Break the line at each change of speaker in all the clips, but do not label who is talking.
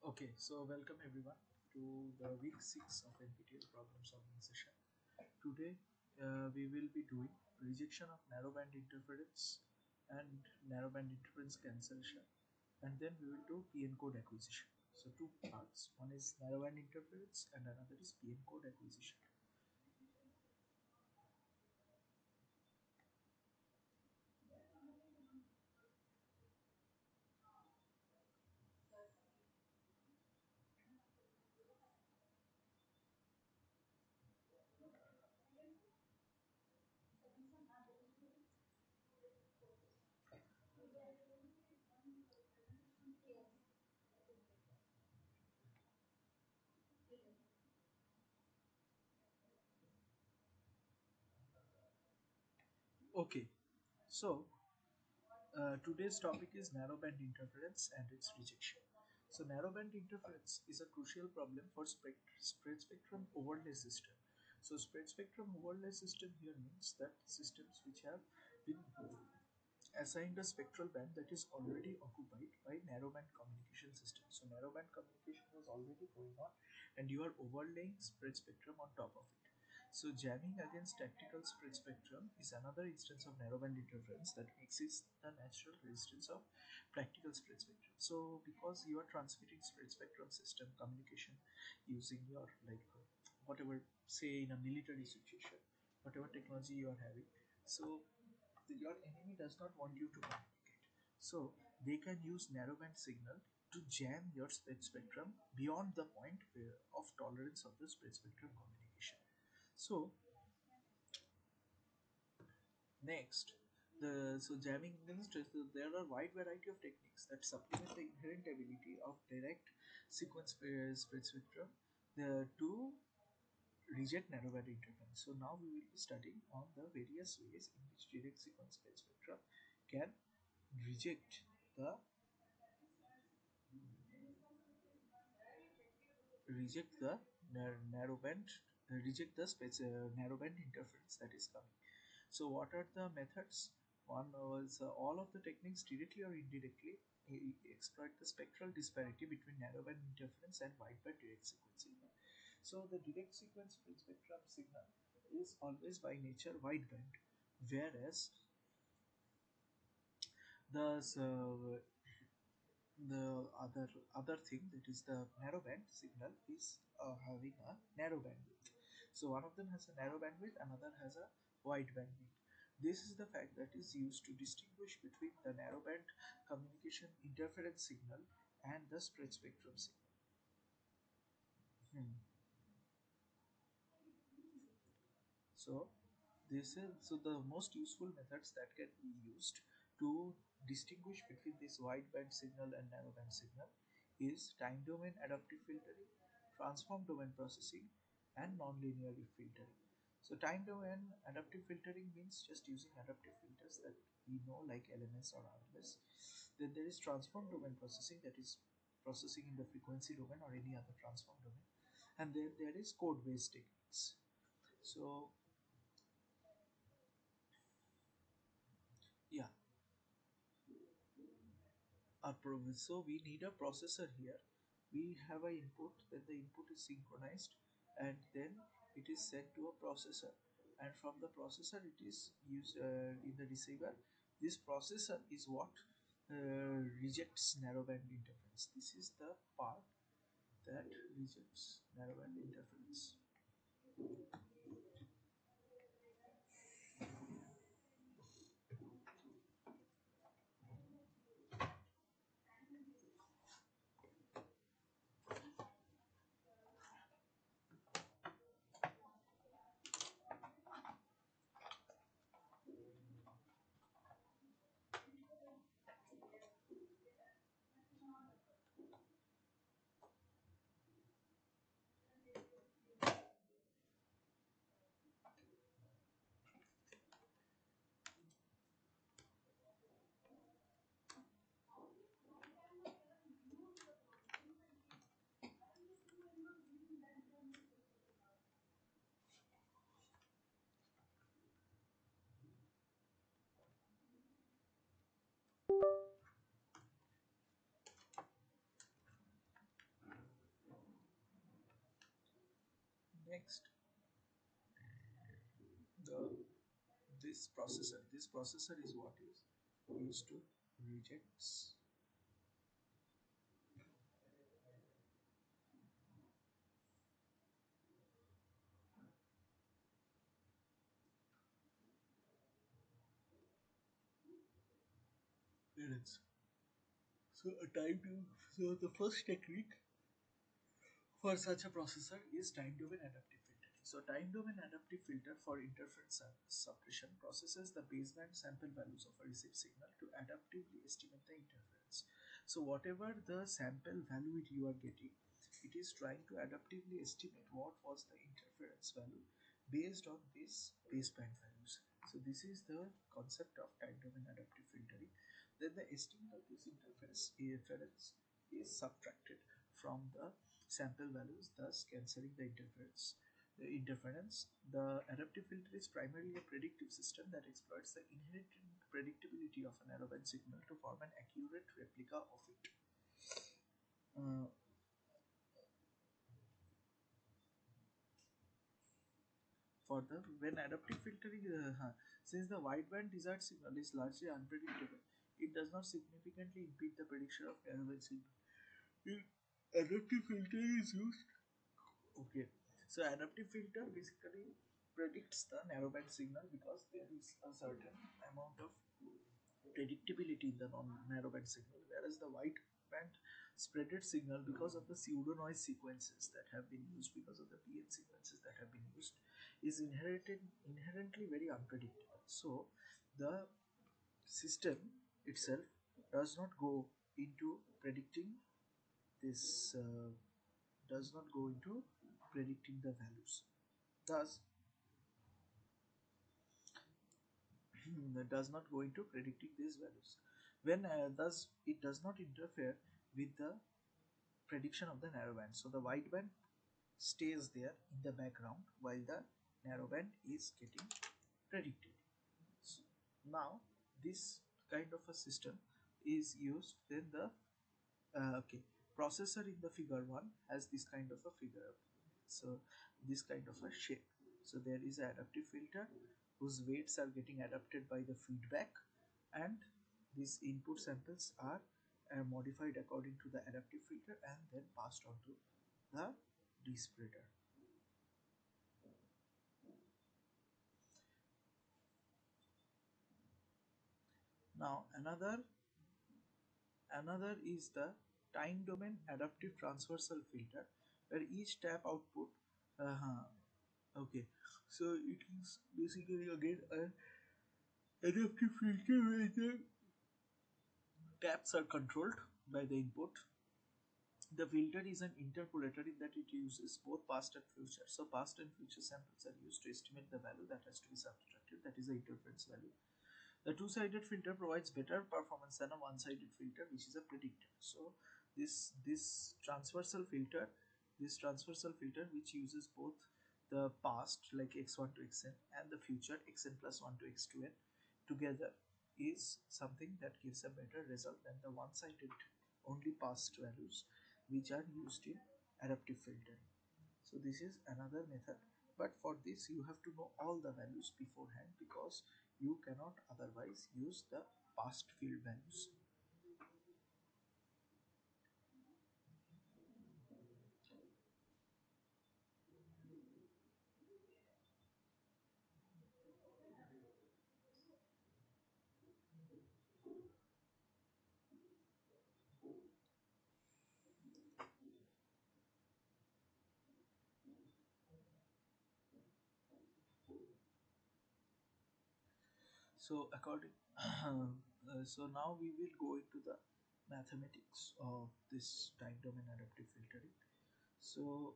Okay, so welcome everyone to the week 6 of NPTEL problem solving session. Today we will be doing rejection of narrowband interference and narrowband interference cancellation, and then we will do PN code acquisition. So two parts, one is narrowband interference and another is PN code acquisition. Okay, so today's topic is narrowband interference and its rejection. So narrowband interference is a crucial problem for spread spectrum overlay system. So spread spectrum overlay system here means that systems which have been assigned a spectral band that is already occupied by narrowband communication system. So narrowband communication was already going on and you are overlaying spread spectrum on top of it. So jamming against tactical spread spectrum is another instance of narrowband interference that exceeds the natural resistance of practical spread spectrum. So because you are transmitting spread spectrum system communication using your whatever, say in a military situation, whatever technology you are having, so your enemy does not want you to communicate. So they can use narrowband signal to jam your spread spectrum beyond the point of tolerance of the spread spectrum communication. So next, so jamming demonstrates that there are a wide variety of techniques that supplement the inherent ability of direct sequence spread spectrum to reject narrowband interference. So now we will be studying on the various ways in which direct sequence spread spectrum can reject the reject the narrow band, reject the narrow band interference that is coming. So what are the methods? One was all of the techniques directly or indirectly exploit the spectral disparity between narrowband interference and wideband direct sequence signal. So the direct sequence spectrum signal is always by nature wideband, whereas the the other thing, that is the narrowband signal, is having a narrow bandwidth. So one of them has a narrow bandwidth, another has a wide bandwidth. This is the fact that is used to distinguish between the narrowband communication interference signal and the spread spectrum signal. Hmm. So the most useful methods that can be used to distinguish between this wideband signal and narrowband signal is time domain adaptive filtering, transform domain processing, and nonlinear filtering. So time domain adaptive filtering means just using adaptive filters that we know, like LMS or RLS. Then there is transform domain processing, that is processing in the frequency domain or any other transform domain. And then there is code based techniques. So yeah, so we need a processor here. We have an input, then the input is synchronized, and then it is sent to a processor, and from the processor it is used in the receiver. This processor is what rejects narrowband interference. This is the part that rejects narrowband interference. Next, the this processor is what is used to rejects. Minutes. So a time to so the first technique for such a processor is time domain adaptive filtering. So time domain adaptive filter for interference suppression processes the baseband sample values of a received signal to adaptively estimate the interference. So whatever the sample value you are getting, it is trying to adaptively estimate what was the interference value based on these baseband values. So this is the concept of time domain adaptive filtering. Then the estimate of this interference is subtracted from the sample values, thus cancelling the interference. The adaptive filter is primarily a predictive system that exploits the inherent predictability of a narrowband signal to form an accurate replica of it. Uh, Further, when adaptive filtering, since the wideband desired signal is largely unpredictable, it does not significantly impede the prediction of narrowband signal. If adaptive filtering is used, okay, so adaptive filter basically predicts the narrowband signal because there is a certain amount of predictability in the non-narrowband signal, whereas the wideband spreaded signal, because of the pseudo noise sequences that have been used, because of the PN sequences that have been used, is inherently very unpredictable. So the system itself does not go into predicting this does not go into predicting the values. Thus, does not go into predicting these values. When thus it does not interfere with the prediction of the narrowband. So the wideband stays there in the background while the narrowband is getting predicted. So now this kind of a system is used when the okay, processor in the figure 1 has this kind of a figure, so this kind of a shape. So there is an adaptive filter whose weights are getting adapted by the feedback, and these input samples are modified according to the adaptive filter and then passed on to the despreader. Now another is the time domain adaptive transversal filter, where each tap output okay, so it is basically again an adaptive filter where the taps are controlled by the input. The filter is an interpolator in that it uses both past and future. So past and future samples are used to estimate the value that has to be subtracted, that is the interference value. The two-sided filter provides better performance than a one-sided filter, which is a predictor. So this transversal filter, which uses both the past like x1 to xn and the future xn plus 1 to x2n together, is something that gives a better result than the one-sided only past values which are used in adaptive filtering. So this is another method, but for this you have to know all the values beforehand, because you cannot otherwise use the past field values. So according so now we will go into the mathematics of this time domain adaptive filtering. So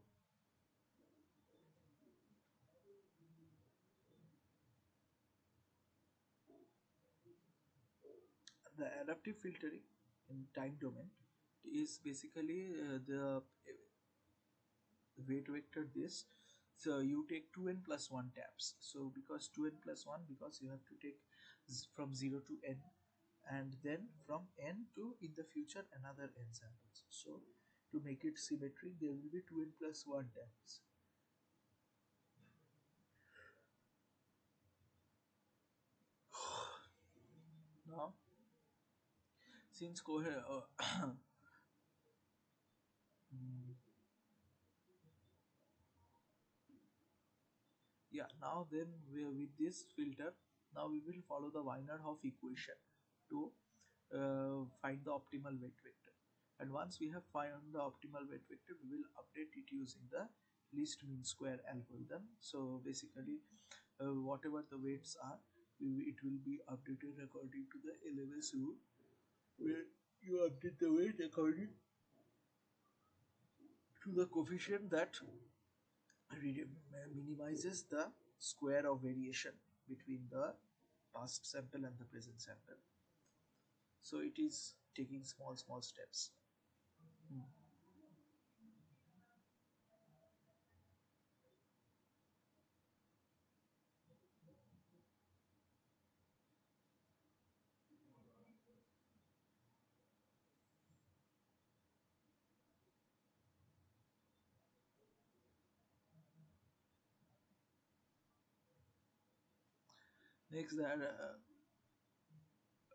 the adaptive filtering in time domain is basically the weight vector this. So you take 2n plus 1 taps. So because 2n plus 1, because you have to take from 0 to n, and then from n to in the future another n samples. So to make it symmetric, there will be 2n plus 1 taps. Now since coherent yeah, now then with this filter, now we will follow the Wiener-Hoff equation to find the optimal weight vector. And once we have found the optimal weight vector, we will update it using the least mean square algorithm. So basically, whatever the weights are, it will be updated according to the LMS rule, where you update the weight according to the coefficient that minimizes the square of variation between the past sample and the present sample. So it is taking small steps. Hmm. Next, that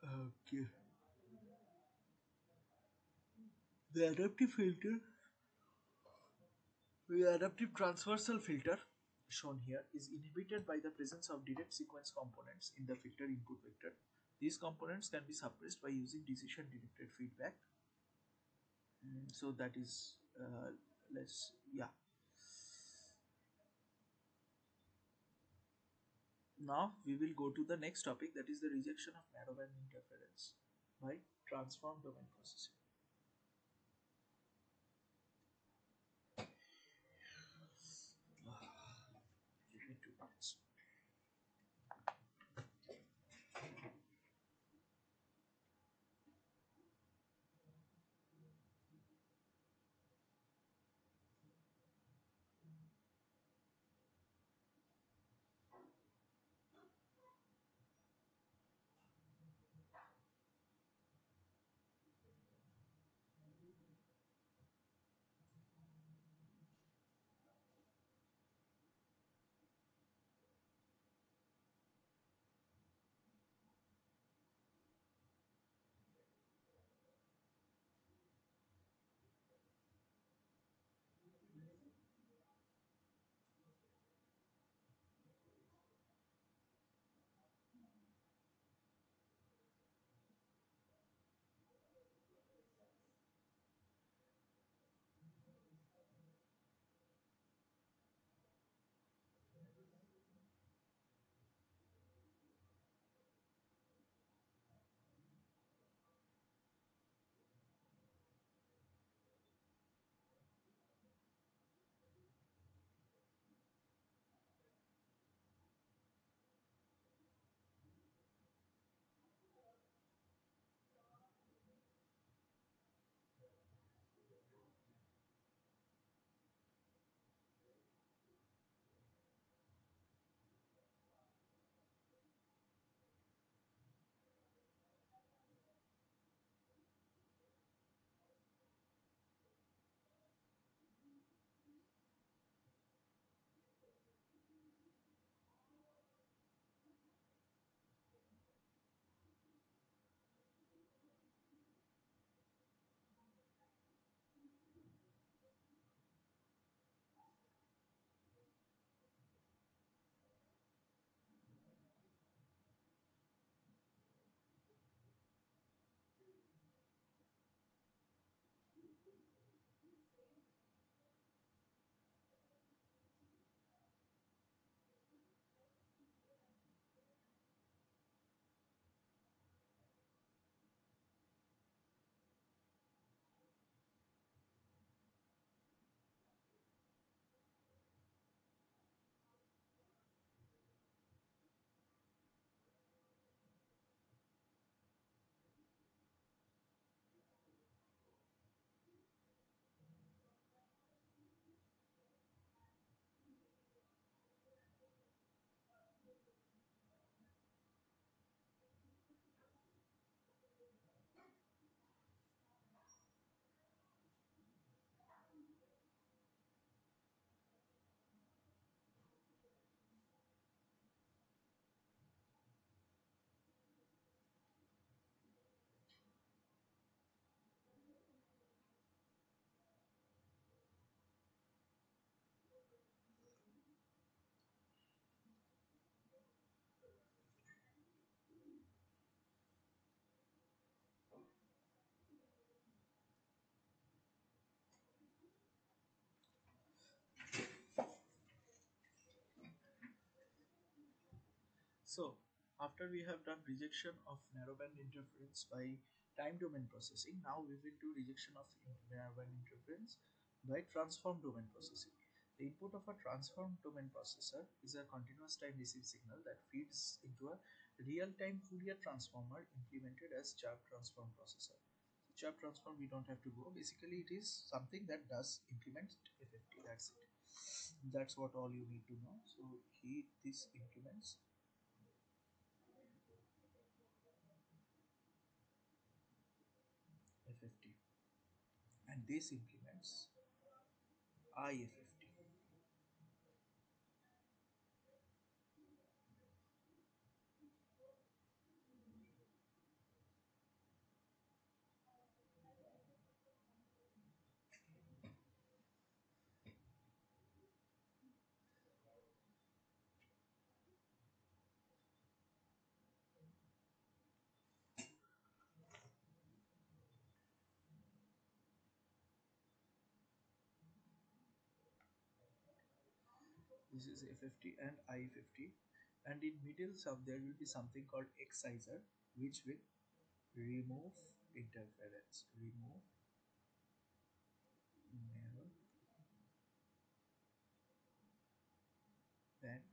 okay, the adaptive filter, the adaptive transversal filter shown here is inhibited by the presence of direct sequence components in the filter input vector. These components can be suppressed by using decision directed feedback. So that is let's yeah. Now we will go to the next topic, that is the rejection of narrowband interference by transform domain processing. Give me 2 minutes. So, after we have done rejection of narrowband interference by time domain processing, now we will do rejection of narrowband interference by transform domain processing. The input of a transform domain processor is a continuous time receive signal that feeds into a real-time Fourier transformer implemented as chirp transform processor. So chirp transform we don't have to go. Basically, it is something that does implement FFT. That's it. That's what all you need to know. So this implements FFT, and this implements IFFT. This is FFT and IFFT, and in middle some there will be something called exciser, which will remove interference, remove narrow band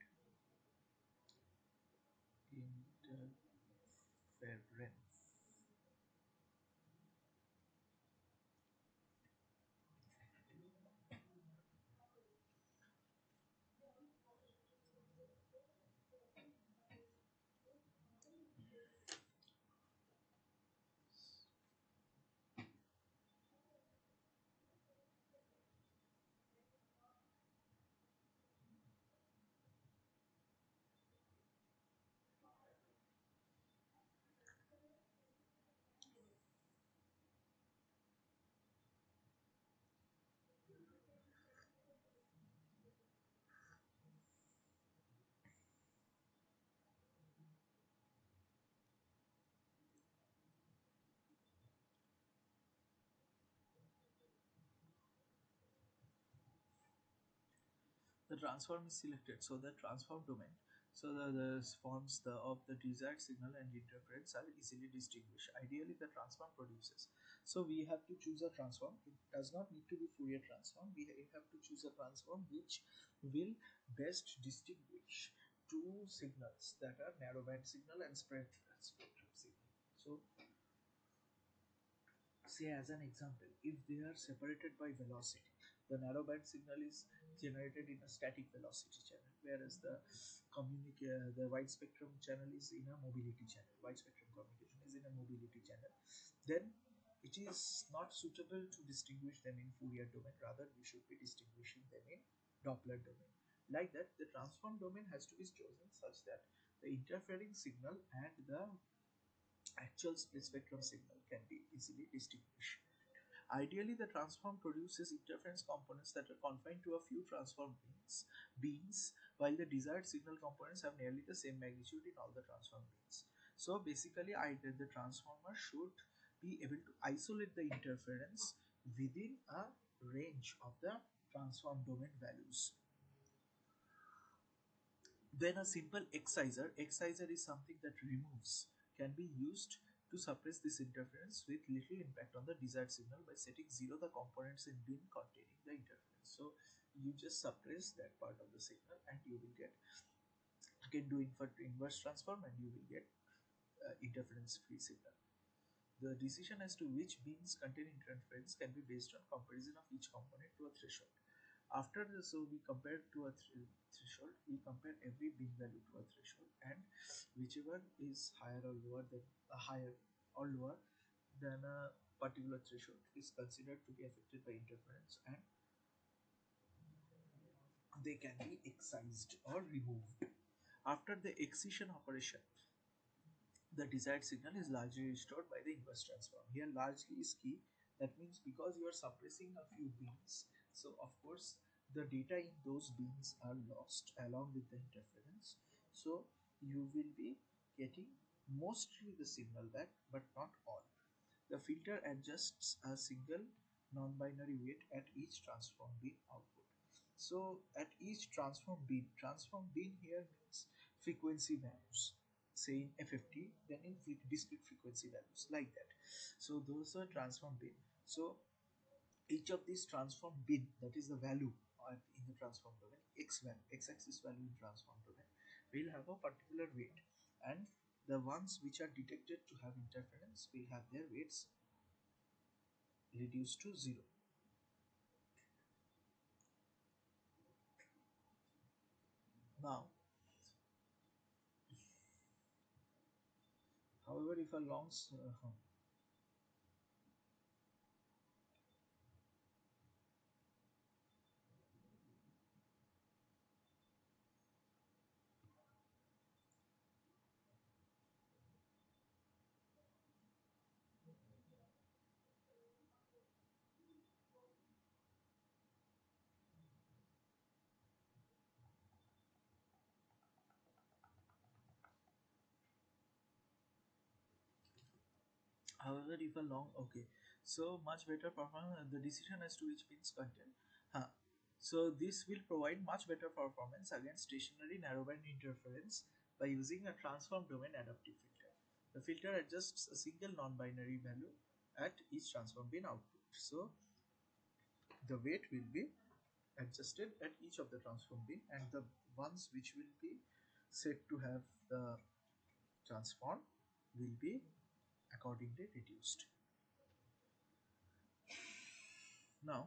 interference. The transform is selected, so the transform domain, so the forms the of the desired signal and interference are easily distinguished. Ideally, the transform produces. So we have to choose a transform. It does not need to be Fourier transform. We have to choose a transform which will best distinguish two signals that are narrowband signal and spread spectrum signal. So say as an example, if they are separated by velocity, the narrowband signal is generated in a static velocity channel, whereas the wide spectrum channel is in a mobility channel. Wide spectrum communication is in a mobility channel. Then it is not suitable to distinguish them in Fourier domain. Rather, we should be distinguishing them in Doppler domain. Like that, the transform domain has to be chosen such that the interfering signal and the actual split spectrum signal can be easily distinguished. Ideally, the transform produces interference components that are confined to a few transform beams, while the desired signal components have nearly the same magnitude in all the transform beams. So basically, the transformer should be able to isolate the interference within a range of the transform domain values. Then a simple exciser is something that removes, can be used to suppress this interference with little impact on the desired signal by setting zero the components in bin containing the interference. So you just suppress that part of the signal and you will get, you can do inverse transform and you will get interference free signal. The decision as to which beans contain interference can be based on comparison of each component to a threshold. After this, so we compare to a threshold, we compare every bean value to a threshold, and whichever is higher or lower than higher or lower than a particular threshold is considered to be affected by interference, and they can be excised or removed. After the excision operation, the desired signal is largely restored by the inverse transform. Here largely is key. That means because you are suppressing a few beans, so of course the data in those beans are lost along with the interference. So you will be getting mostly the signal back, but not all. The filter adjusts a single non-binary weight at each transform bean output. So at each transform bean here means frequency values, say in FFT, then in discrete frequency values, like that. So those are transform bin. So each of these transform bin, that is the value in the transform domain, x value, x-axis value in transform domain, will have a particular weight, and the ones which are detected to have interference will have their weights reduced to 0. Now, however, if a however if a long, okay, so much better performance, the decision as to which pins contain, huh. So this will provide much better performance against stationary narrowband interference by using a transform domain adaptive filter. The filter adjusts a single non-binary value at each transform bin output. So the weight will be adjusted at each of the transform bin, and the ones which will be said to have the transform will be accordingly reduced. Now,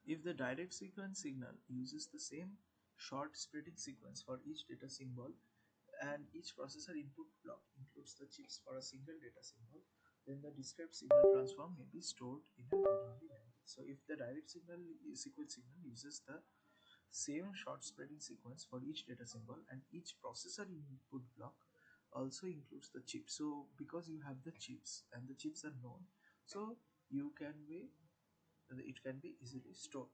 if the direct sequence signal uses the same short splitting sequence for each data symbol, and each processor input block includes the chips for a single data symbol, then the described signal transform may be stored in a read-only memory. So if the direct signal sequence signal uses the same short spreading sequence for each data symbol, and each processor input block also includes the chip. So because you have the chips and the chips are known, so you can be it can be easily stored.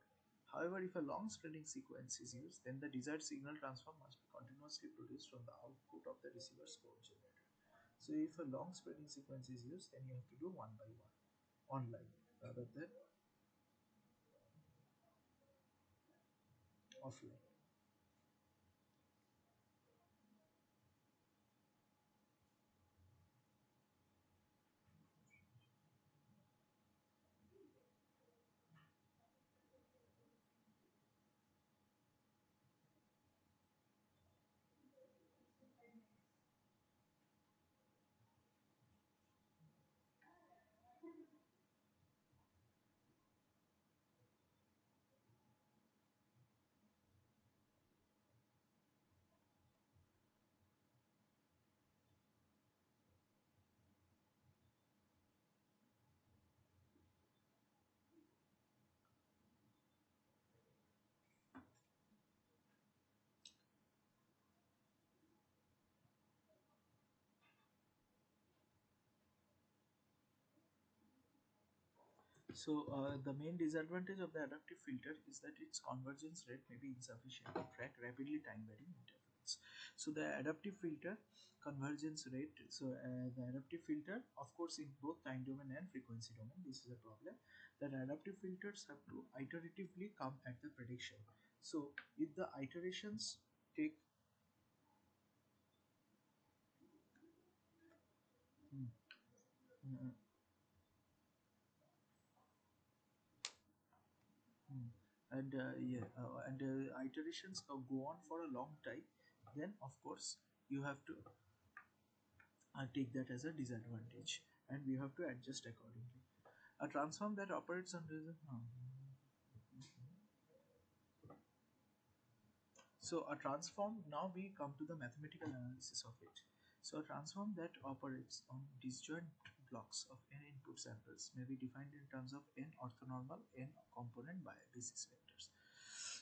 However, if a long spreading sequence is used, then the desired signal transform must be continuously produced from the output of the receiver's code generator. So if a long spreading sequence is used, then you have to do one by one online rather than offline. So the main disadvantage of the adaptive filter is that its convergence rate may be insufficient to track rapidly time varying interference. So the adaptive filter convergence rate, so the adaptive filter, of course, in both time domain and frequency domain, this is a problem, that adaptive filters have to iteratively come at the prediction. So if the iterations take hmm, hmm, hmm, and yeah, and iterations go on for a long time, then of course you have to take that as a disadvantage, and we have to adjust accordingly. A transform that operates on so a transform, now we come to the mathematical analysis of it. So a transform that operates on disjoint blocks of n input samples may be defined in terms of n orthonormal n component by basis vectors.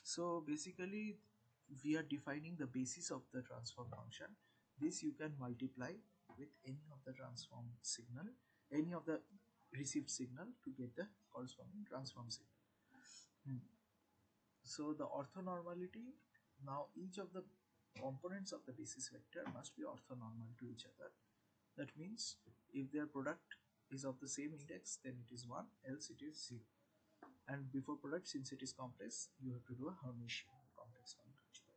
So basically we are defining the basis of the transform function. This you can multiply with any of the transform signal, any of the received signal, to get the corresponding transform signal. Hmm. So the orthonormality, now each of the components of the basis vector must be orthonormal to each other. That means if their product is of the same index, then it is 1, else it is 0. and before product, since it is complex, you have to do a Hermitian complex function.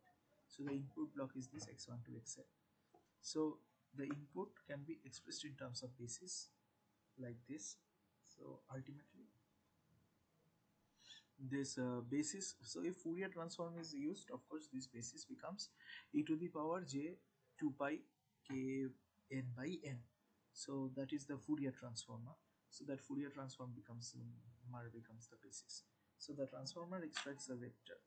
So the input block is this x1 to xn. So the input can be expressed in terms of basis like this. So ultimately this basis, so if Fourier transform is used, of course this basis becomes e to the power j 2 pi k n by n. So that is the Fourier transformer. So that Fourier transform becomes becomes the basis. So the transformer extracts the vector.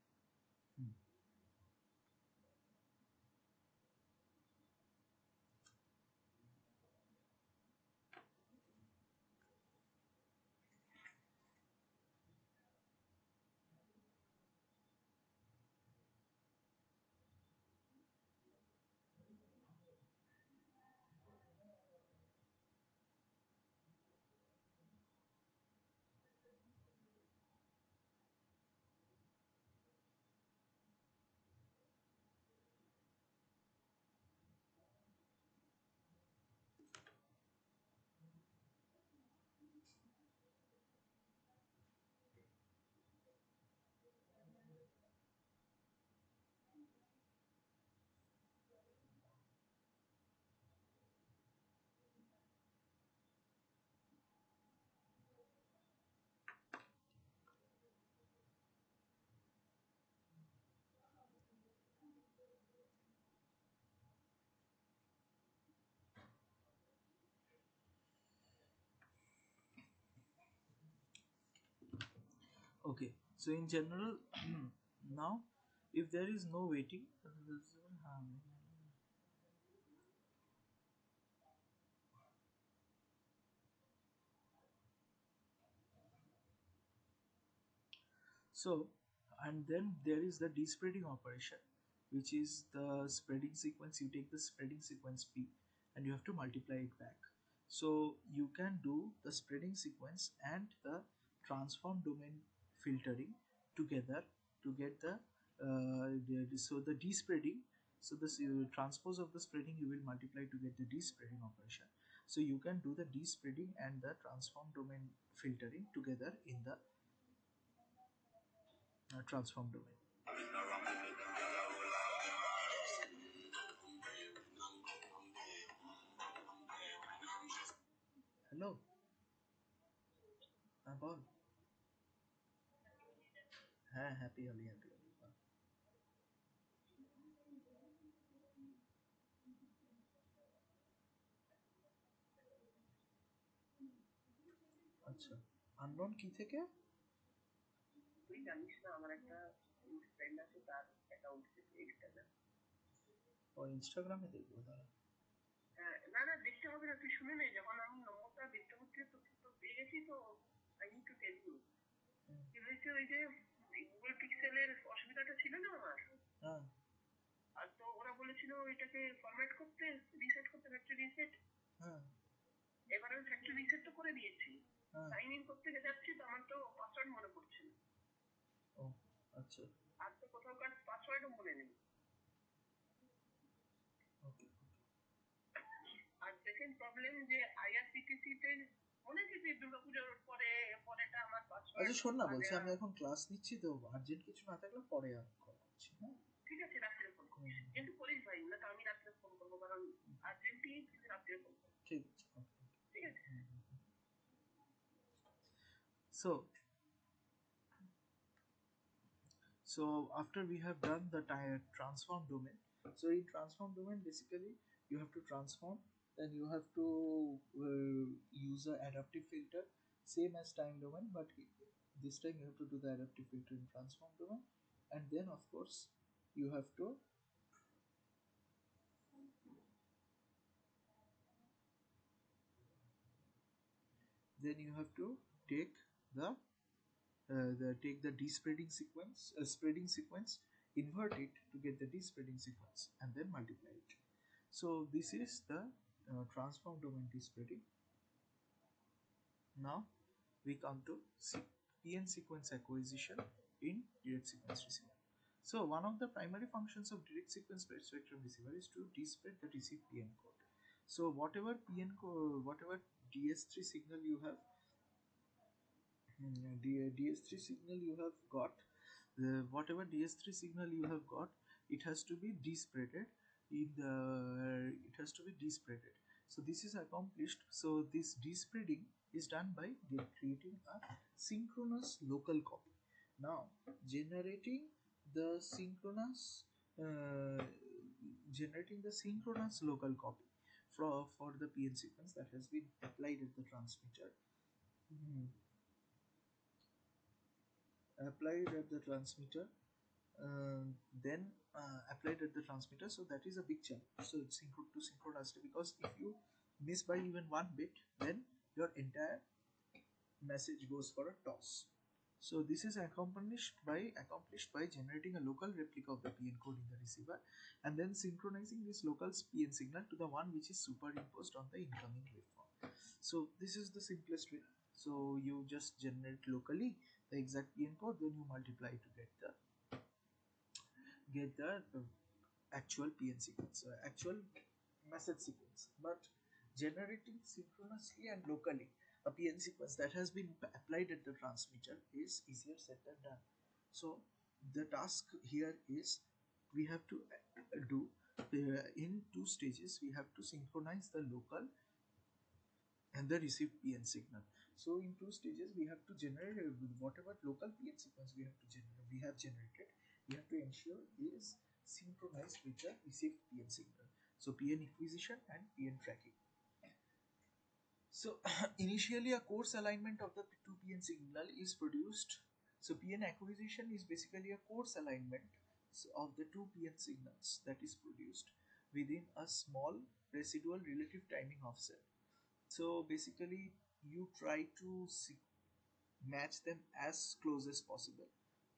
Okay, so in general, now if there is no weighting, so, and then there is the despreading operation, which is the spreading sequence. You take the spreading sequence P and you have to multiply it back. So you can do the spreading sequence and the transform domain filtering together to get so the despreading. So this transpose of the spreading you will multiply to get the despreading operation. So you can do the despreading and the transform domain filtering together in the transform domain. Hello, হ্যাঁ বল। হ্যাঁ, happy হলি, happy হলি, বল। আচ্ছা, unknown কি থেকে? তুই জানিস না আমার একটা ফ্রেন্ড আছে, তার অ্যাকাউন্ট থেকে ইনস্টাগ্রাম। ও ইনস্টাগ্রামে দেখবো দাঁড়া। হ্যাঁ, না না দেখতে হবে না, তুই শুনে নে, যখন আমি নম্বরটা দেখতে হচ্ছে তো তো পেয়ে গেছি তো I need to tell you. কি হয়েছে, ওই যে গুগল পিক্সেলের অসুবিধাটা ছিল না আমার, হ্যাঁ, আর তো ওরা বলেছিল এটাকে ফরম্যাট করতে, রিসেট করতে, ফ্যাক্টরি রিসেট। হ্যাঁ, এবার আমি ফ্যাক্টরি রিসেট তো করে দিয়েছি, সাইন ইন করতে যাচ্ছি তো আমার তো পাসওয়ার্ড মনে পড়ছে না। ও আচ্ছা, আর তো কোথাওকার পাসওয়ার্ডও মনে নেই। ওকে, আর সেকেন্ড প্রবলেম যে আইআরসিটিসি তে মনে আছে যে দুর্গাপূজার পরে পরেটা আমার পাসওয়ার্ড। আচ্ছা শোন না, বলছি আমি এখন ক্লাস নিচ্ছি তো, আর্জেন্ট কিছু না থাকলে পরে আর কল করছি। হ্যাঁ ঠিক আছে, রাত্রে ফোন করিস, কিন্তু করিস ভাই, না তো আমি রাত্রে ফোন করবো, কারণ আর্জেন্টই রাত্রে ফোন করবো। ঠিক আছে, ঠিক আছে। So, so after we have done the transform domain, so in transform domain basically you have to transform, then you have to use a adaptive filter, same as time domain, but this time you have to do the adaptive filter in transform domain, and then of course you have to take take the despreading sequence, spreading sequence, invert it to get the despreading sequence, and then multiply it. So this is the transform domain despreading. Now we come to PN sequence acquisition in direct sequence receiver. So one of the primary functions of direct sequence spectrum receiver is to despread the received PN code. So whatever PN code, whatever DS3 signal you have, DS3 signal you have got, whatever DS3 signal you have got, it has to be despreaded in the it has to be despreaded. So this is accomplished. So this despreading is done by creating a synchronous local copy. Now generating the synchronous uh, local copy for the PN sequence that has been applied at the transmitter. Mhm. Applied at the transmitter uh, then applied at the transmitter. So that is a big challenge. So it's to synchronize it, because if you miss by even one bit, then your entire message goes for a toss. So this is accomplished by generating a local replica of the PN code in the receiver, and then synchronizing this local PN signal to the one which is superimposed on the incoming waveform. So this is the simplest way. So you just generate locally the exact PN code, then you multiply to get the actual PN sequence, actual message sequence. But generating synchronously and locally a PN sequence that has been applied at the transmitter is easier said than done. So the task here is we have to do in two stages. We have to synchronize the local and the received PN signal. So in two stages we have to generate whatever local PN sequence we have generated. We have to ensure is synchronized with the received PN signal. So PN acquisition and PN tracking. So initially a course alignment of the two PN signal is produced. So PN acquisition is basically a course alignment of the two PN signals that is produced within a small residual relative timing offset. So basically you try to match them as close as possible,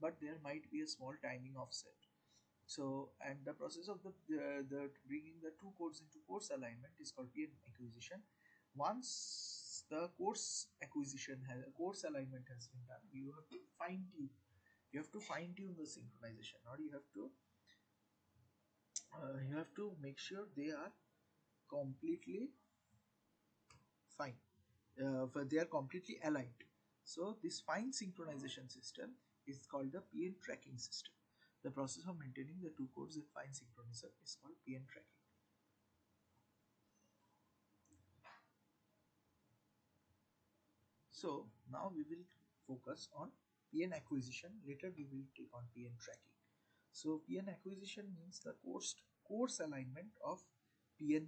but there might be a small timing offset. So and the process of the bringing the two codes into course alignment is called PN acquisition. Once the course alignment has been done, you have to fine tune the synchronization, or you have to make sure they are completely fine, but they are completely aligned. So this fine synchronization system is called the PN tracking system. The process of maintaining the two codes in fine synchronism is called PN tracking. So now we will focus on PN acquisition. Later we will take on PN tracking. So PN acquisition means the course alignment of PN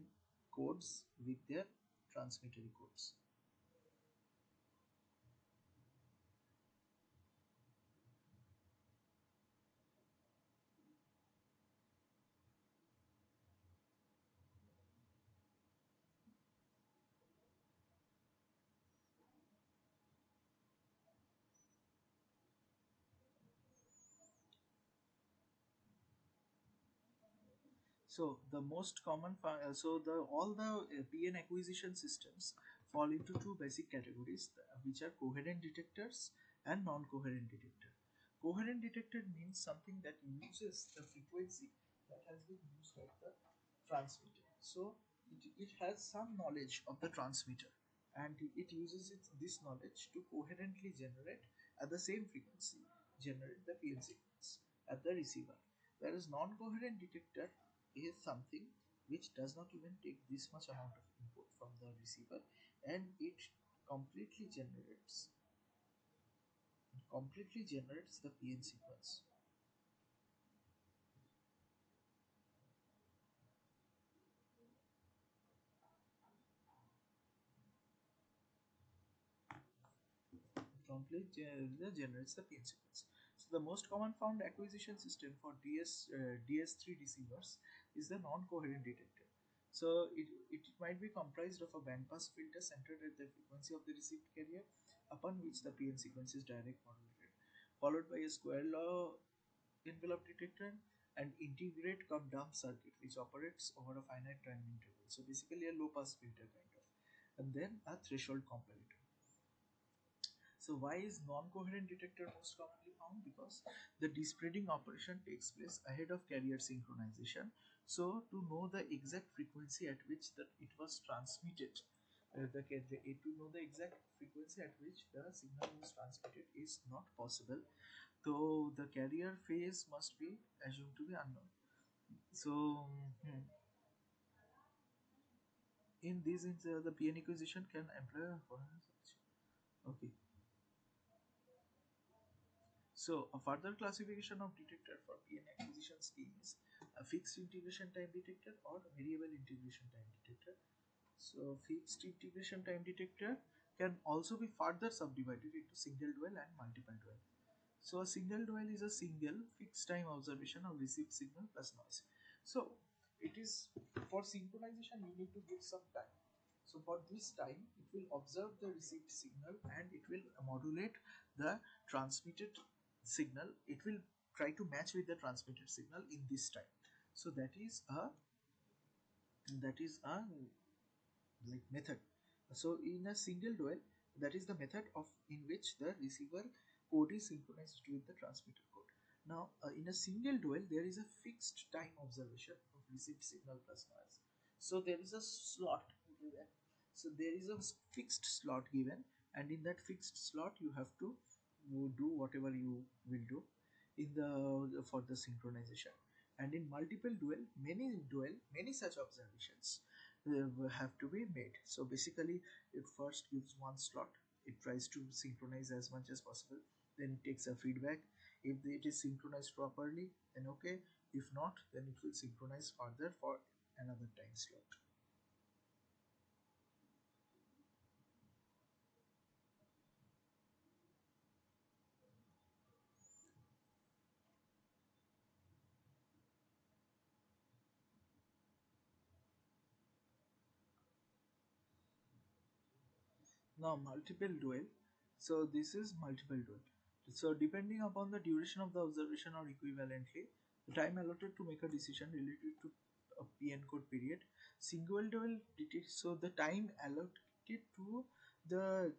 codes with their transmitted codes. So the most common, so the all the PN acquisition systems fall into two basic categories, which are coherent detectors and non-coherent detector. Coherent detector means something that uses the frequency that has been used at the transmitter. So it has some knowledge of the transmitter, and it uses this knowledge to coherently generate at the same frequency, generate the PN sequence at the receiver. Whereas non-coherent detector is something which does not even take this much amount of input from the receiver, and it completely generates the PN sequence. Generates the PN sequence. So the most common found acquisition system for DS3 receivers is the non-coherent detector. So it might be comprised of a bandpass filter centered at the frequency of the received carrier, upon which the PN sequence is direct modulated, followed by a square law envelope detector and integrate come dump circuit, which operates over a finite time interval. So basically a low pass filter kind of, and then a threshold comparator. So why is non-coherent detector most commonly found? Because the despreading operation takes place ahead of carrier synchronization. So to know the exact frequency at which that it was transmitted, To know the exact frequency at which the signal is transmitted is not possible, though the carrier phase must be assumed to be unknown. So, in this instance, the PN acquisition can employ. Okay. So, a further classification of detector for PN acquisitions is a fixed integration time detector or variable integration time detector. So, fixed integration time detector can also be further subdivided into single dwell and multiple dwell. So, a single dwell is a single fixed time observation of received signal plus noise. So, it is for synchronization you need to give some time. So, for this time it will observe the received signal and it will modulate the transmitted signal. It will try to match with the transmitted signal in this time. So, that is a like method. So in a single dual, that is the method of in which the receiver code is synchronized with the transmitter code. Now in a single dual, there is a fixed time observation of received signal plus noise. So there is a slot given. So there is a fixed slot given, and in that fixed slot you have to do whatever you will do in the for the synchronization. And in multiple dual, many such observations have to be made. So basically it first gives one slot, it tries to synchronize as much as possible, then it takes a feedback. If it is synchronized properly, then okay. If not, then it will synchronize further for another time slot. Now multiple dual. So this is multiple dual. So depending upon the duration of the observation or equivalently, the time allotted to make a decision related to a PN code period, single dual detects. So the time allotted to the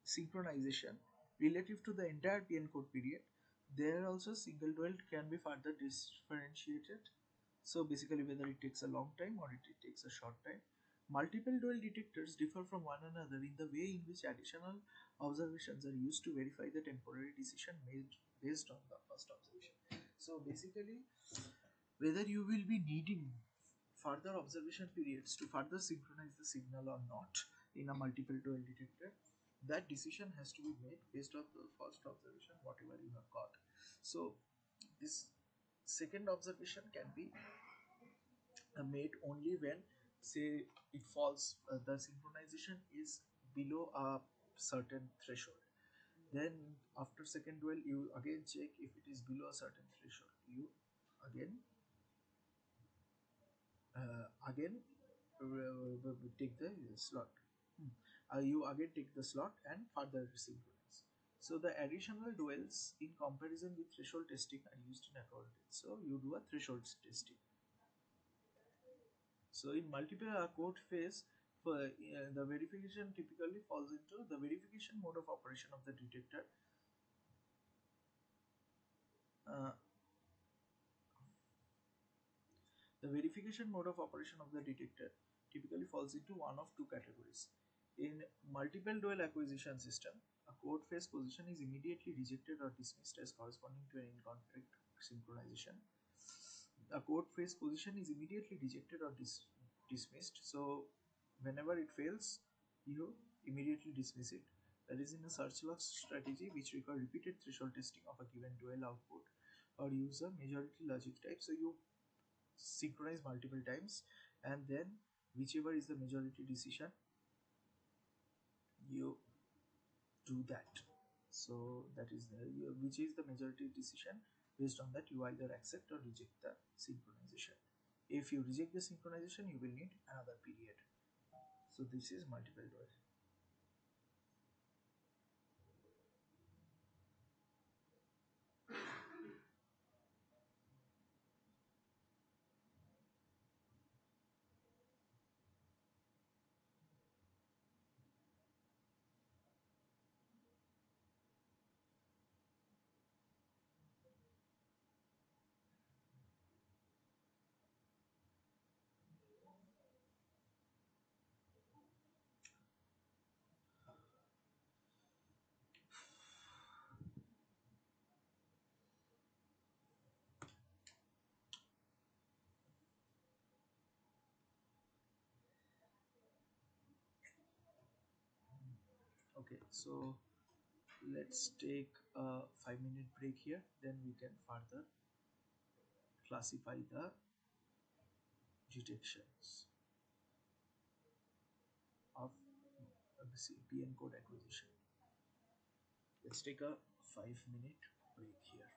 synchronization relative to the entire PN code period, there also single dual can be further differentiated. So basically whether it takes a long time or it takes a short time. Multiple dual detectors differ from one another in the way in which additional observations are used to verify the temporary decision made based on the first observation. So basically, whether you will be needing further observation periods to further synchronize the signal or not in a multiple dual detector, that decision has to be made based on the first observation, whatever you have got. So this second observation can be made only when, say, it falls, the synchronization is below a certain threshold. Then after second duel you again check if it is below a certain threshold, you again again take the slot. You again take the slot and further synchronize. So the additional duels in comparison with threshold testing are used in accordance. So you do a threshold testing. So in multiple code phase, for the verification typically falls into the verification mode of operation of the detector. Uh, the verification mode of operation of the detector typically falls into one of two categories. In multiple dual acquisition system, a code phase position is immediately rejected or dismissed as corresponding to an incorrect synchronization. A code phase position is immediately rejected or dismissed. So whenever it fails, you immediately dismiss it. That is in a search loss strategy which require repeated threshold testing of a given dual output or use a majority logic type. So you synchronize multiple times and then whichever is the majority decision, you do that. So that is which is the majority decision. Based on that, you either accept or reject the synchronization. If you reject the synchronization, you will need another period. So this is multiple dual. Okay, so let's take a 5-minute break here, then we can further classify the detections of PN code acquisition. Let's take a 5-minute break here.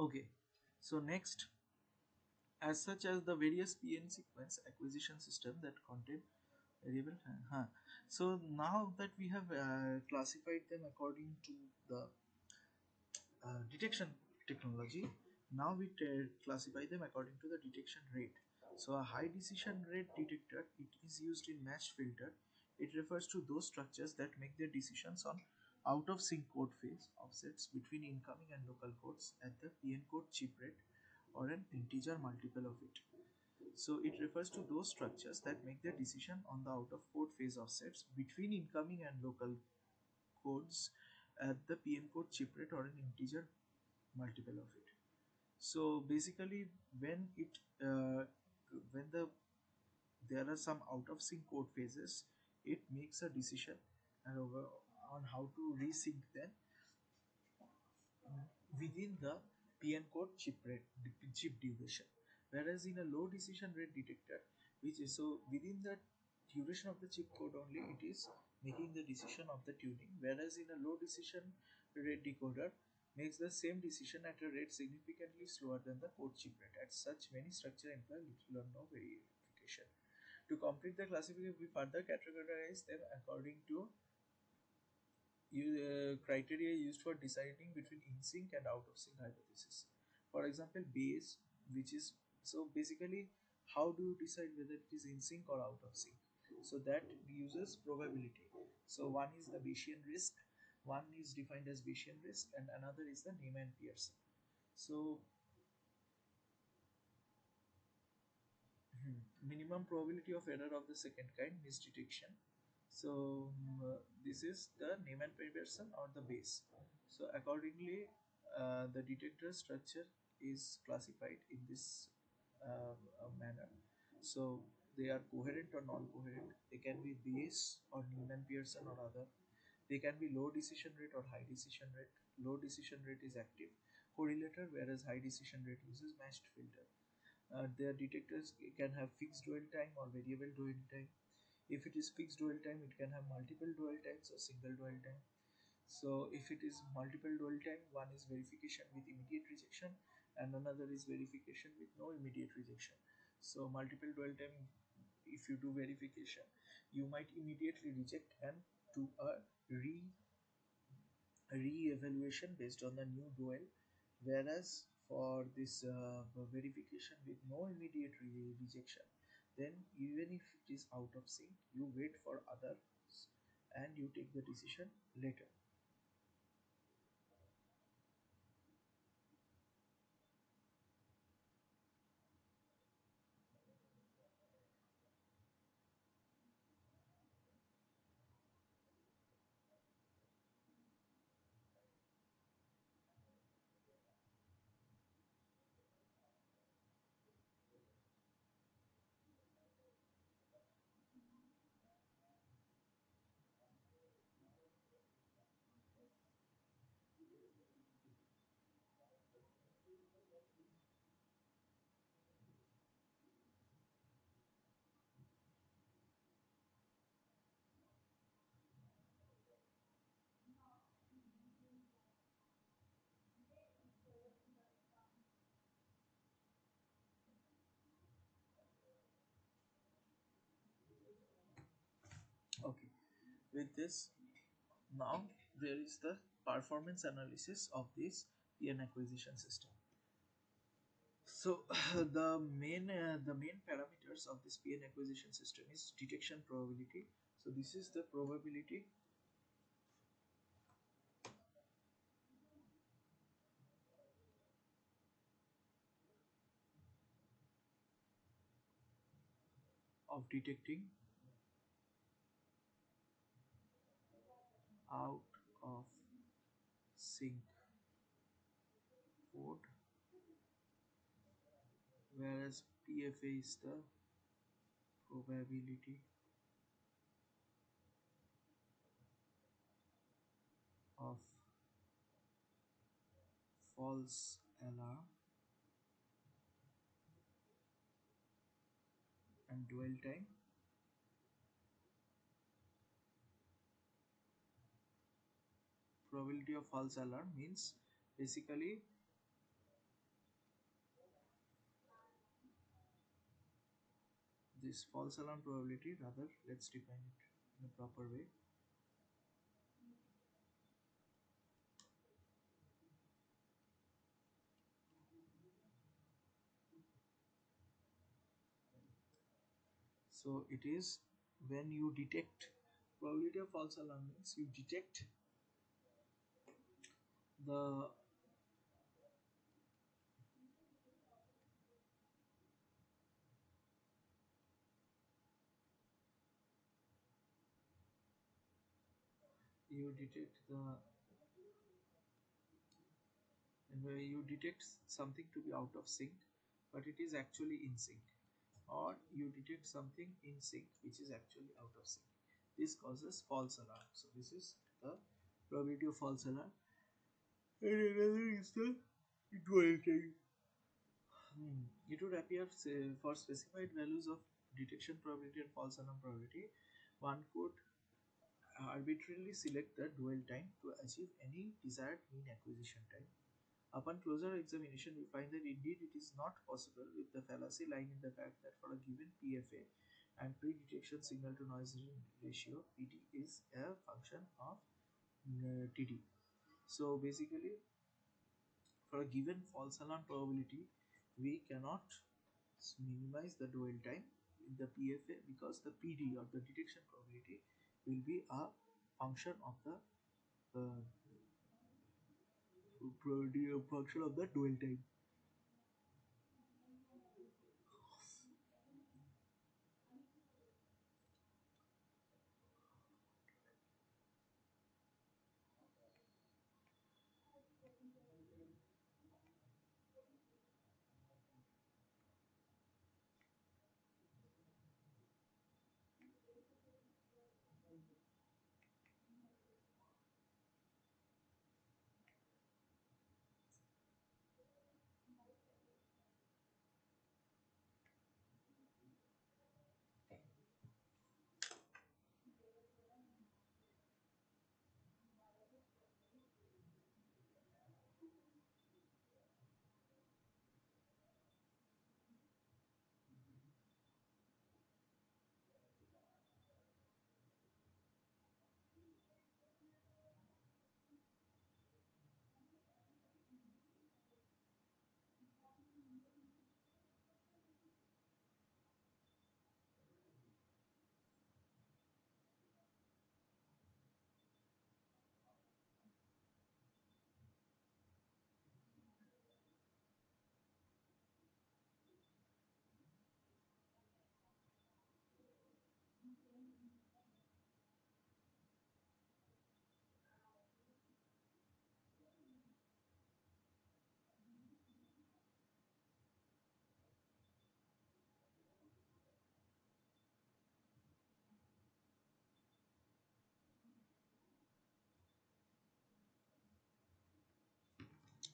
Okay, so next, as such as the various PN sequence acquisition system that contain variable. So now that we have classified them according to the detection technology, now we classify them according to the detection rate. So a high decision rate detector, it is used in matched filter. It refers to those structures that make their decisions on out of sync code phase offsets between incoming and local codes at the PN code chip rate or an integer multiple of it. So it refers to those structures that make their decision on the out of code phase offsets between incoming and local codes at the PN code chip rate or an integer multiple of it. So basically, when it when there are some out of sync code phases, it makes a decision on how to resync them within the PN code chip rate chip duration. Whereas in a low decision rate detector, which is so within the duration of the chip code only, it is making the decision of the tuning. Whereas in a low decision rate decoder makes the same decision at a rate significantly slower than the code chip rate. As such, many structure employ little or no verification. To complete the classification, we further categorize them according to criteria used for deciding between in sync and out of sync hypothesis. For example, Bayes, which is so basically how do you decide whether it is in sync or out of sync? So that uses probability. So one is the Bayesian risk, one is defined as Bayesian risk, and another is the Neyman Pearson. So minimum probability of error of the second kind, misdetection. So this is the Neyman Pearson or the base. So accordingly, the detector structure is classified in this manner. So they are coherent or non-coherent. They can be base or Neyman Pearson or other. They can be low decision rate or high decision rate. Low decision rate is active correlator, whereas high decision rate uses matched filter. Their detectors can have fixed dwell time or variable dwell time. If it is fixed dwell time, it can have multiple dwell times or single dwell time. So if it is multiple dwell time, one is verification with immediate rejection and another is verification with no immediate rejection. So multiple dwell time, if you do verification, you might immediately reject and do a re-evaluation based on the new dual, whereas for this verification with no immediate rejection, then even if it is out of sync, you wait for others and you take the decision later. With this, now there is the performance analysis of this PN acquisition system. So the main parameters of this PN acquisition system is detection probability. So this is the probability of detecting out of sync code, whereas PFA is the probability of false alarm and dwell time. Probability of false alarm means basically this false alarm probability, rather let's define it in a proper way. So it is when you detect, probability of false alarm means you detect the you detect the and where you detect something to be out of sync but it is actually in sync, or you detect something in sync which is actually out of sync. This causes false alarm. So this is the probability of false alarm. And another is the dwell time. It would appear, say, for specified values of detection probability and false alarm probability, one could arbitrarily select the dwell time to achieve any desired mean acquisition time. Upon closer examination, we find that indeed it is not possible, with the fallacy lying in the fact that for a given PFA and pre-detection signal to noise ratio, PD is a function of TD. So basically, for a given false alarm probability, we cannot minimize the dwell time in the PFA because the PD, or the detection probability, will be a function of the probability, a function of the dwell time.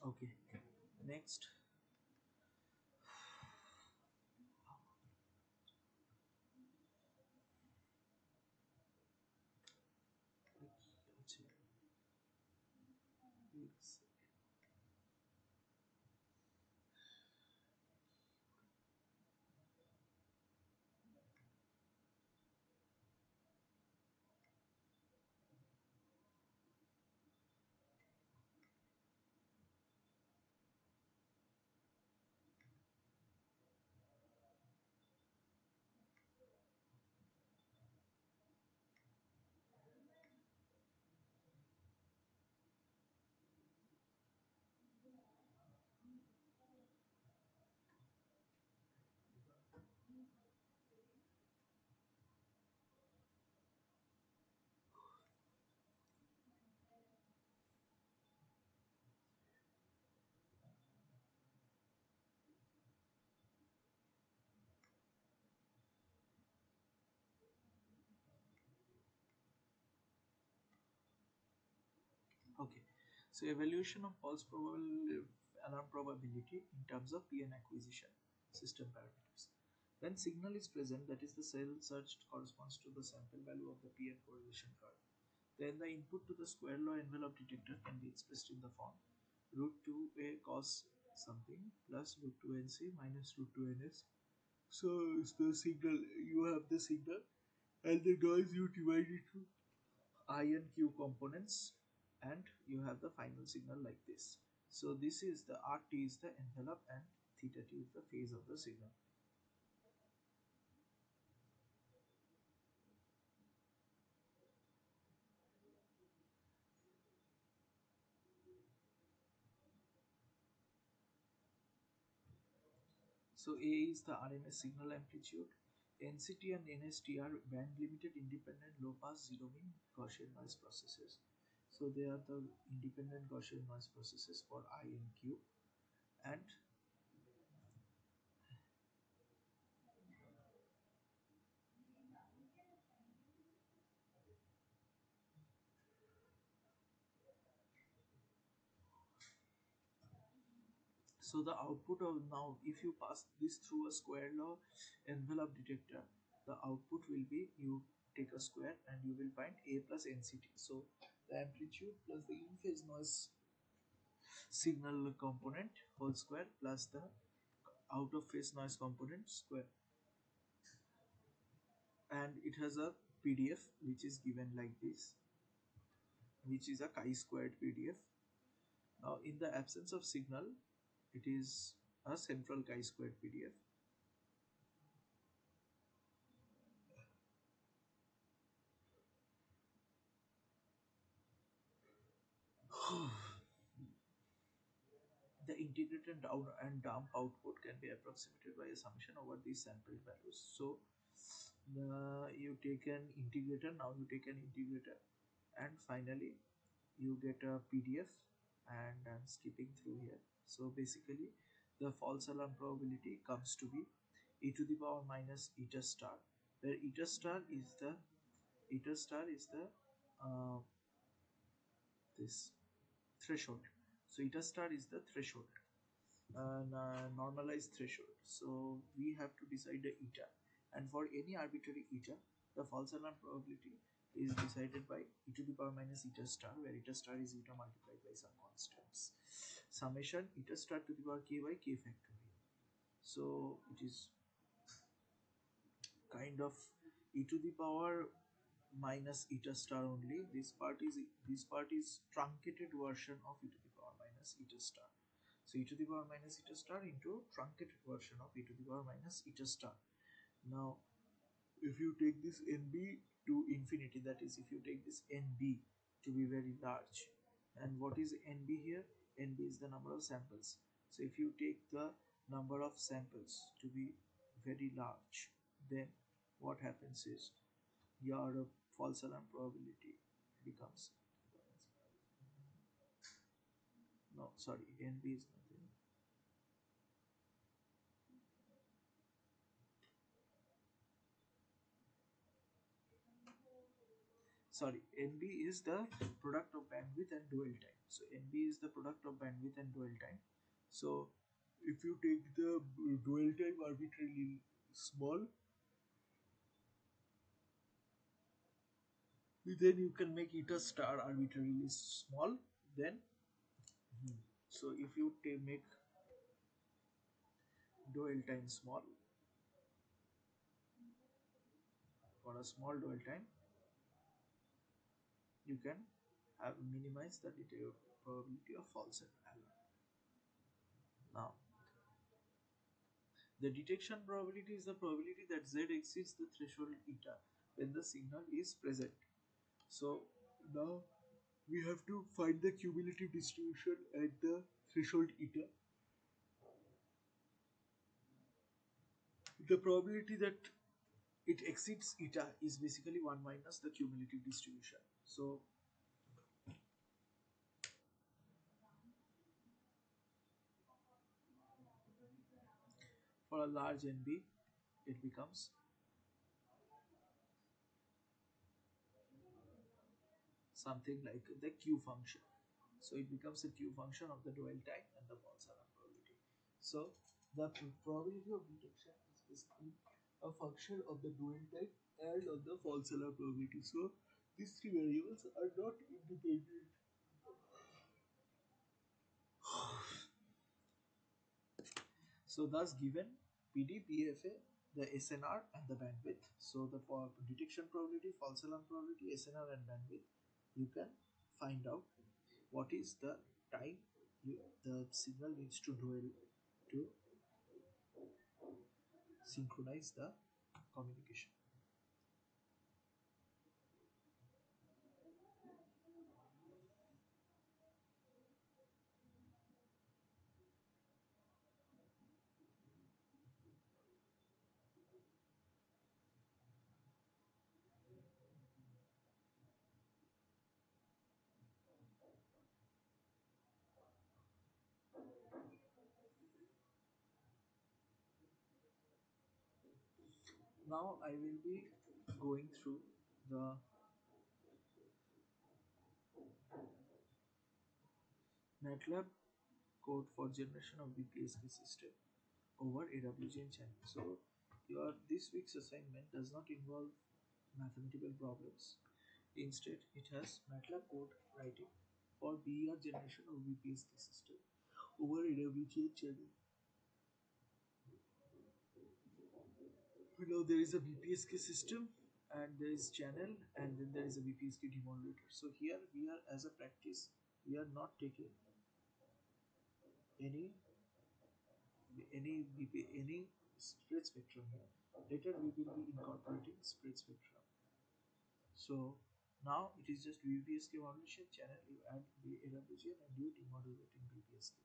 Okay, next. So evaluation of false probable alarm probability in terms of PN acquisition system parameters. When signal is present, that is the cell searched corresponds to the sample value of the PN correlation curve. Then the input to the square law envelope detector can be expressed in the form root 2a cos something plus root 2nc minus root 2ns. So it's the signal, you have the signal and the noise you divide into I and Q components, and you have the final signal like this. So this is the RT is the envelope and theta t is the phase of the signal. So A is the RMS signal amplitude. NCT and NST are band limited independent low pass zero mean Gaussian noise processes. So they are the independent Gaussian noise processes for I and Q. And so the output of now, if you pass this through a square law envelope detector, the output will be, you take a square and you will find A plus NCT. So the amplitude plus the in phase noise signal component whole square plus the out of phase noise component square, and it has a PDF which is given like this, which is a chi-squared PDF. Now in the absence of signal, it is a central chi-squared PDF. The integrated down and dump output can be approximated by a summation over these sampled values. So you take an integrator, now you take an integrator, and finally you get a PDF, and I'm skipping through here. So basically the false alarm probability comes to be e to the power minus eta star, where eta star is the uh, this threshold. So eta star is the threshold, normalized threshold. So we have to decide the eta, and for any arbitrary eta, the false alarm probability is decided by e to the power minus eta star, where eta star is eta multiplied by some constants. Summation eta star to the power k by k factorial. So it is kind of e to the power minus eta star only. This part is truncated version of e to the power minus eta star. So e to the power minus eta star into truncated version of e to the power minus eta star. Now if you take this NB to infinity, that is if you take this NB to be very large, and what is NB here? NB is the number of samples. So if you take the number of samples to be very large, then what happens is your false alarm probability becomes, no sorry, NB is nothing. Sorry, NB is the product of bandwidth and dwell time. So NB is the product of bandwidth and dwell time. So if you take the dwell time arbitrarily small, then you can make eta star arbitrarily small. Then so if you make dwell time small, for a small dwell time, you can have minimize the probability of false alarm. Now the detection probability is the probability that Z exceeds the threshold eta when the signal is present. So now we have to find the cumulative distribution at the threshold eta. The probability that it exceeds eta is basically 1 minus the cumulative distribution. So for a large NB, it becomes something like the Q function. So it becomes a Q function of the dwell time and the false alarm probability. So the probability of detection is basically a function of the dwell time and of the false alarm probability. So these three variables are not independent. So thus given PD, PFA, the SNR and the bandwidth. So the detection probability, false alarm probability, SNR and bandwidth, you can find out what is the time the signal needs to dwell to synchronize the communication. Now I will be going through the MATLAB code for generation of BPSK system over AWGN channel. So your this week's assignment does not involve mathematical problems. Instead, it has MATLAB code writing for BER generation of BPSK system over AWGN channel. Now there is a BPSK system and there is channel and then there is a BPSK demodulator. So here we are as a practice, we are not taking any any spread spectrum here. Later we will be incorporating spread spectrum. So now it is just BPSK modulation channel, you add the AWGN and you demodulating BPSK.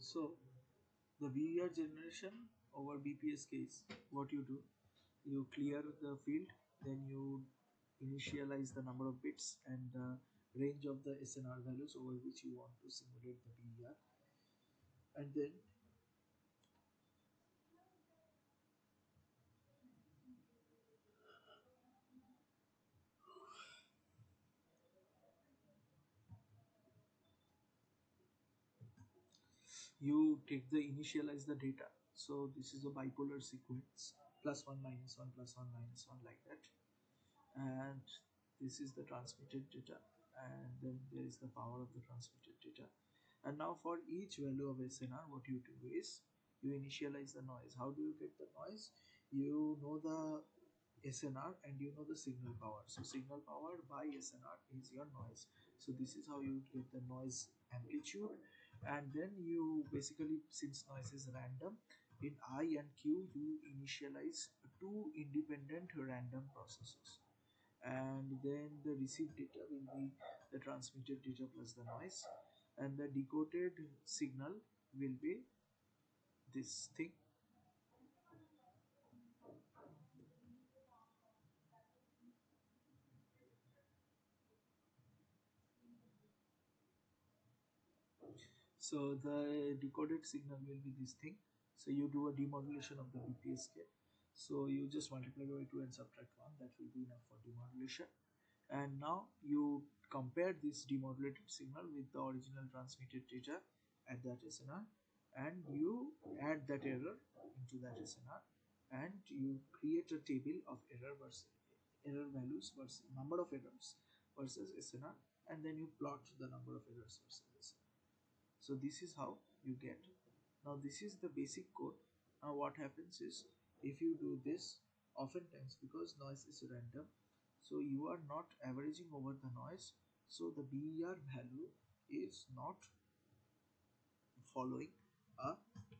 So the BER generation over BPSK is what you do. You clear the field, then you initialize the number of bits and the range of the SNR values over which you want to simulate the BER, and then you take the initialize the data. So this is a bipolar sequence, plus one minus one plus one minus one, like that, and this is the transmitted data, and then there is the power of the transmitted data. And now for each value of SNR, what you do is you initialize the noise. How do you get the noise? You know the SNR and you know the signal power. So signal power by SNR is your noise. So this is how you get the noise amplitude. And then you basically, since noise is random, in I and Q you initialize two independent random processes, and then the received data will be the transmitted data plus the noise, and the decoded signal will be this thing. So the decoded signal will be this thing. So you do a demodulation of the BPSK. So you just multiply by 2 and subtract 1. That will be enough for demodulation. And now you compare this demodulated signal with the original transmitted data at that SNR, and you add that error into that SNR, and you create a table of error versus error values versus number of errors versus SNR, and then you plot the number of errors versus SNR. So this is how you get. Now this is the basic code. Now what happens is, if you do this, oftentimes because noise is random, so you are not averaging over the noise, so the BER value is not following a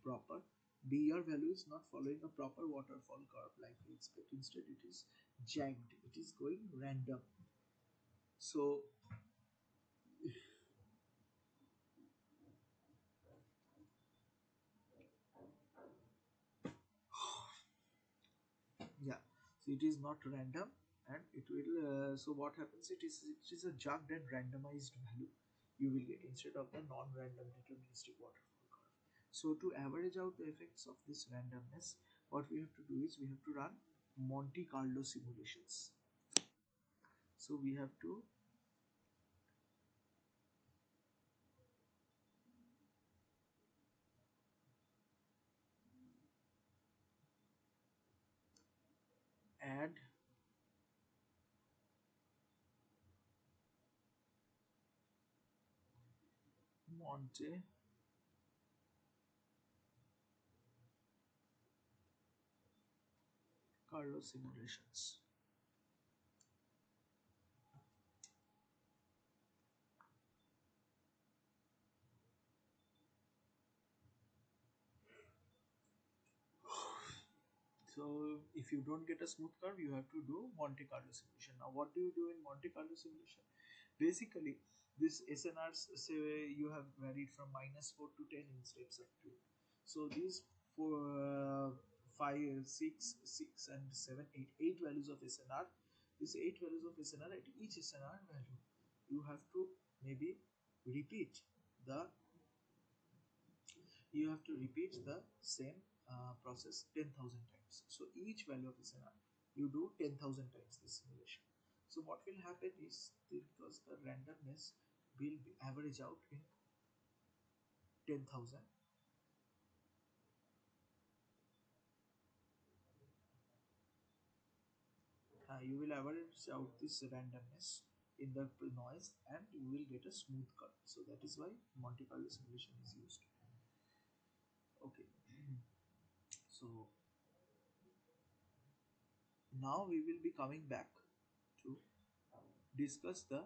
proper BER value is not following a proper waterfall curve like we expect. Instead it is jagged, it is going random. So yeah, so it is not random, and it will so what happens, it is a jugged and randomized value you will get instead of the non-random deterministic waterfall curve. So to average out the effects of this randomness, what we have to do is we have to run Monte Carlo simulations. So we have to add Monte Carlo simulations. So if you don't get a smooth curve, you have to do Monte Carlo simulation. Now, what do you do in Monte Carlo simulation? Basically, this SNRs say you have varied from -4 to 10 in steps of 2. So these four, 5, 6, 6, and 7, 8, 8 values of SNR. These 8 values of SNR, at each SNR value, you have to maybe repeat the you have to repeat the same process 10,000 times. So each value of SNR you do 10,000 times this simulation. So what will happen is, because the randomness will be average out in 10,000, you will average out this randomness in the noise and you will get a smooth curve. So that is why Monte Carlo simulation is used. Okay, so now we will be coming back to discuss the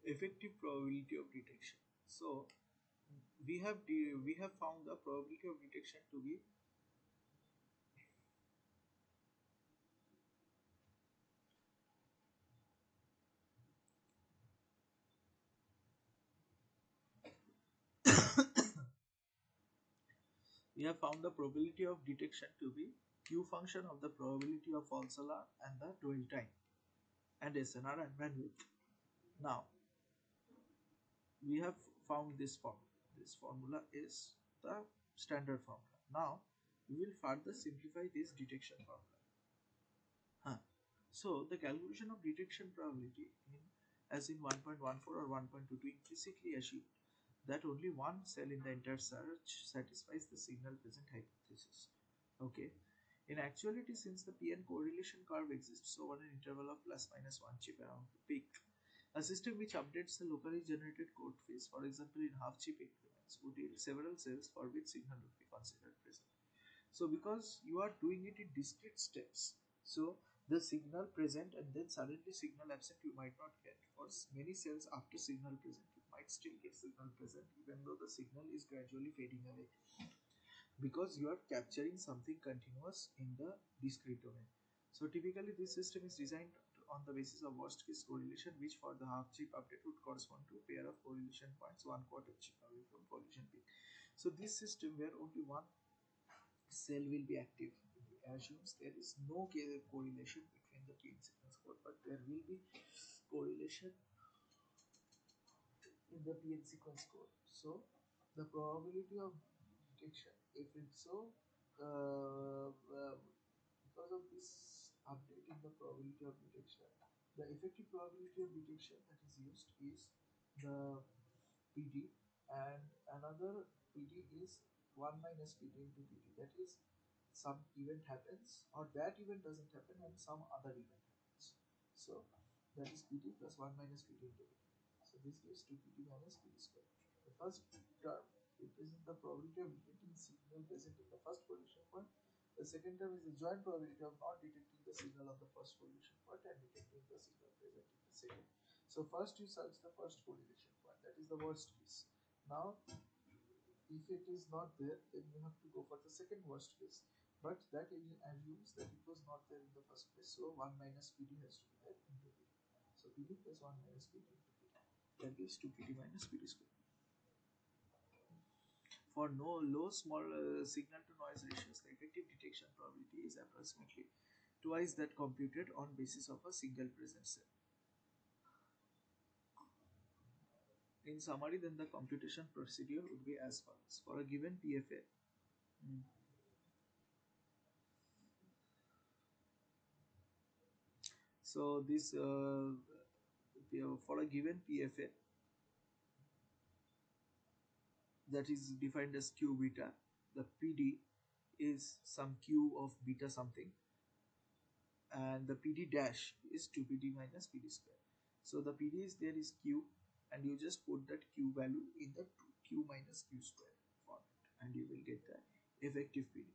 effective probability of detection. So we have found the probability of detection to be we have found the probability of detection to be Q function of the probability of false alarm and the dwell time and SNR and bandwidth. Now we have found this formula. This formula is the standard formula. Now we will further simplify this detection formula. Huh. So the calculation of detection probability in as in 1.14 or 1.22 implicitly assumed that only one cell in the entire search satisfies the signal present hypothesis. Okay. In actuality, since the PN correlation curve exists over an interval of plus minus 1 chip around the peak, a system which updates the locally generated code phase, for example in half chip increments, would yield several cells for which signal would be considered present. So because you are doing it in discrete steps, so the signal present and then suddenly signal absent you might not get. For many cells after signal present, you might still get signal present even though the signal is gradually fading away, because you are capturing something continuous in the discrete domain. So typically this system is designed on the basis of worst case correlation, which for the half chip update would correspond to a pair of correlation points 1/4 chip away from collision peak. So this system where only one cell will be active assumes there is no correlation between the PN sequence code, but there will be correlation in the PN sequence code. So the probability of detection, if it's so, because of this update in the probability of detection, the effective probability of detection that is used is the PD, and another PD is 1 minus PD into PD. That is, some event happens or that event doesn't happen and some other event happens. So that is PD plus 1 minus PD into PD. So this gives 2PD minus PD square. The first term represents the probability of detecting signal present in the first collision point. The second term is the joint probability of not detecting the signal on the first collision point and detecting the signal present in the second. So first you search the first correlation point, that is the worst case. Now If it is not there, then you have to go for the second worst case. But that assumes that it was not there in the first place. So 1 minus PD has to be there into PD. So PD plus 1 minus PD into PD. That gives 2PD minus PD square. For no low small signal to noise ratios, the effective detection probability is approximately twice that computed on basis of a single present cell. In summary, then the computation procedure would be as follows. For a given PFA, mm, so this for a given PFA that is defined as Q beta, the PD is some Q of beta something, and the PD dash is 2PD minus PD square. So the PD is there is Q, and you just put that Q value in the Q minus Q square format, and you will get the effective PD.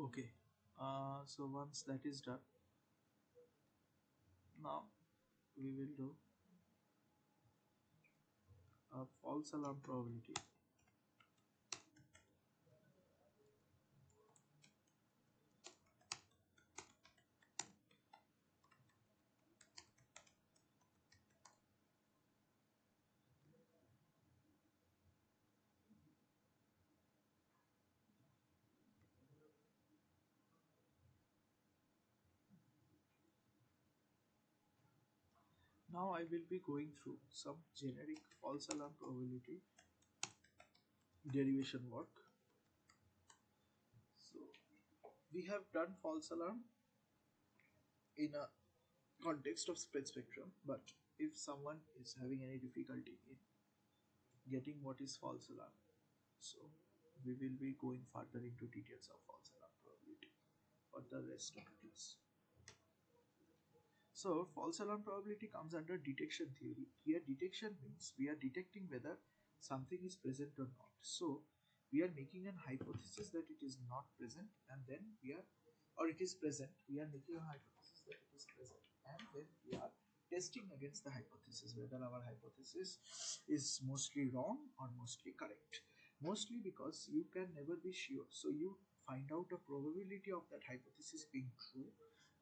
Okay. So once that is done, now we will do a false alarm probability. Now I will be going through some generic false alarm probability derivation work. So we have done false alarm in a context of spread spectrum, but if someone is having any difficulty in getting what is false alarm, so we will be going further into details of false alarm probability for the rest of the class. So false alarm probability comes under detection theory. Here detection means we are detecting whether something is present or not. So we are making an hypothesis that it is not present, and then we are, or it is present. We are making a hypothesis that it is present, and then we are testing against the hypothesis whether our hypothesis is mostly wrong or mostly correct. Mostly because you can never be sure. So you find out the probability of that hypothesis being true,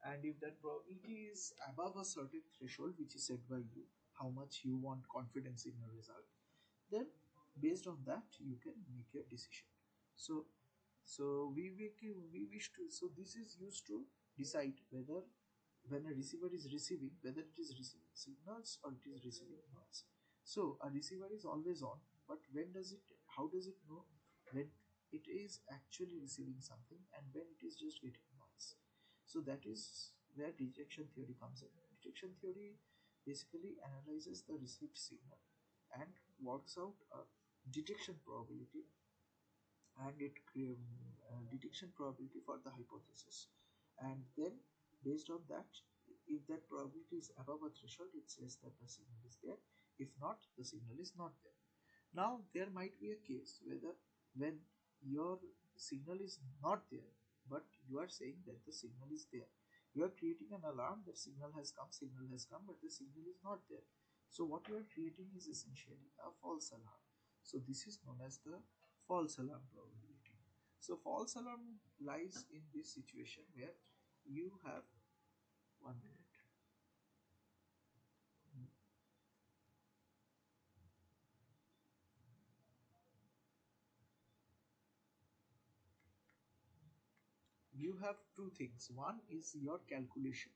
and if that probability is above a certain threshold which is set by you, how much you want confidence in your result, then based on that you can make your decision. So we wish to, so this is used to decide whether when a receiver is receiving, whether it is receiving signals or it is receiving noise. So a receiver is always on, but when does it, how does it know when it is actually receiving something and when it is just getting noise? So that is where detection theory comes in. Detection theory basically analyzes the received signal and works out a detection probability, and it detection probability for the hypothesis, and then based on that, if that probability is above a threshold, it says that the signal is there. If not, the signal is not there. Now there might be a case whether when your signal is not there, but you are saying that the signal is there, you are creating an alarm that signal has come, but the signal is not there. So what you are creating is essentially a false alarm. So this is known as the false alarm probability. So false alarm lies in this situation where you have 1 minute. You have two things. One is your calculation.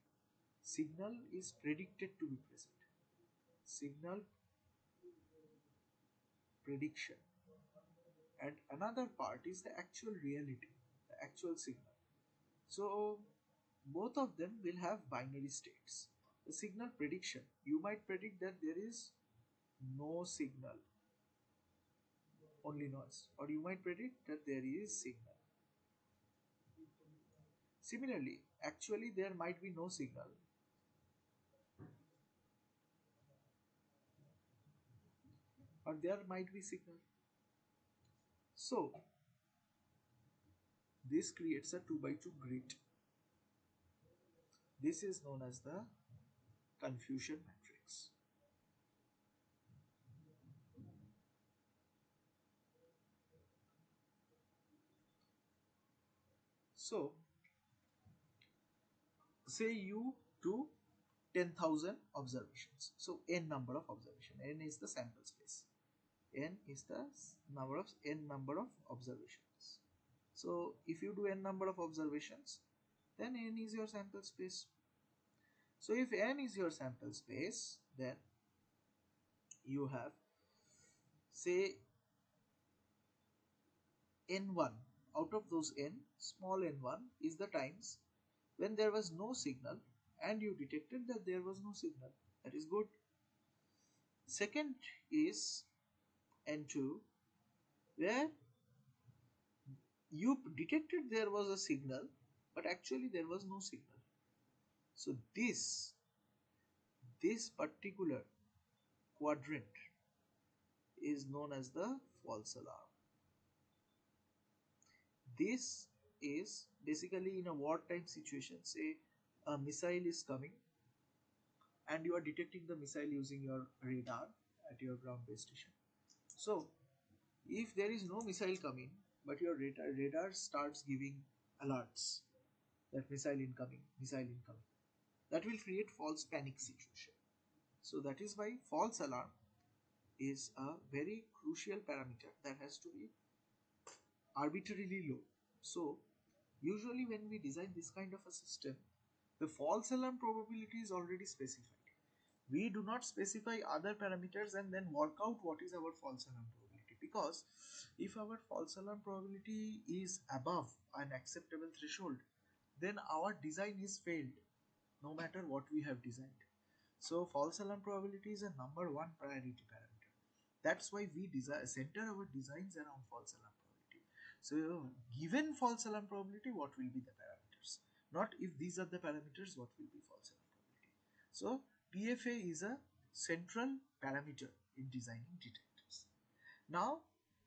Signal is predicted to be present. Signal prediction. And another part is the actual reality, the actual signal. So both of them will have binary states. The signal prediction, you might predict that there is no signal, only noise, or you might predict that there is signal. Similarly, actually there might be no signal, or there might be signal. So this creates a 2 by 2 grid. This is known as the confusion matrix. So say you do 10,000 observations. So n number of observation. N is the sample space. N is the number of observations. So if you do n number of observations, then n is your sample space. So if n is your sample space, then you have, say, n1. Out of those n, small n1 is the times when there was no signal and you detected that there was no signal. That is good. Second is n2, where you detected there was a signal, but actually there was no signal. So this particular quadrant is known as the false alarm. This is basically in a wartime situation. Say a missile is coming and you are detecting the missile using your radar at your ground base station. So if there is no missile coming, but your radar starts giving alerts that missile incoming, that will create false panic situation. So that is why false alarm is a very crucial parameter that has to be arbitrarily low. So usually when we design this kind of a system, the false alarm probability is already specified. We do not specify other parameters and then work out what is our false alarm probability, because if our false alarm probability is above an acceptable threshold, then our design is failed no matter what we have designed. So false alarm probability is a number one priority parameter. That's why we center our designs around false alarm probability. So given false alarm probability, what will be the parameters? Not if these are the parameters, what will be false alarm probability? So PFA is a central parameter in designing detectors. Now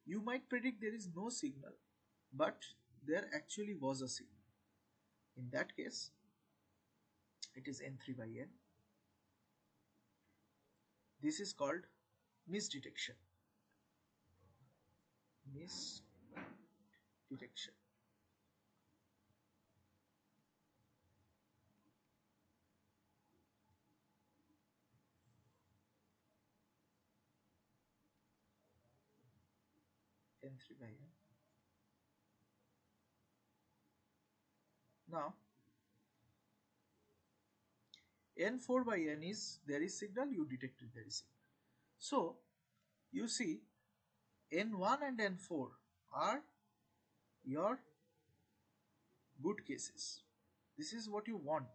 you might predict there is no signal, but there actually was a signal. In that case, it is N3 by N. This is called misdetection. Misdetection. N3 by N. Now N4 by N is there is signal, you detected there is signal. So you see N1 and N4 are your good cases. This is what you want.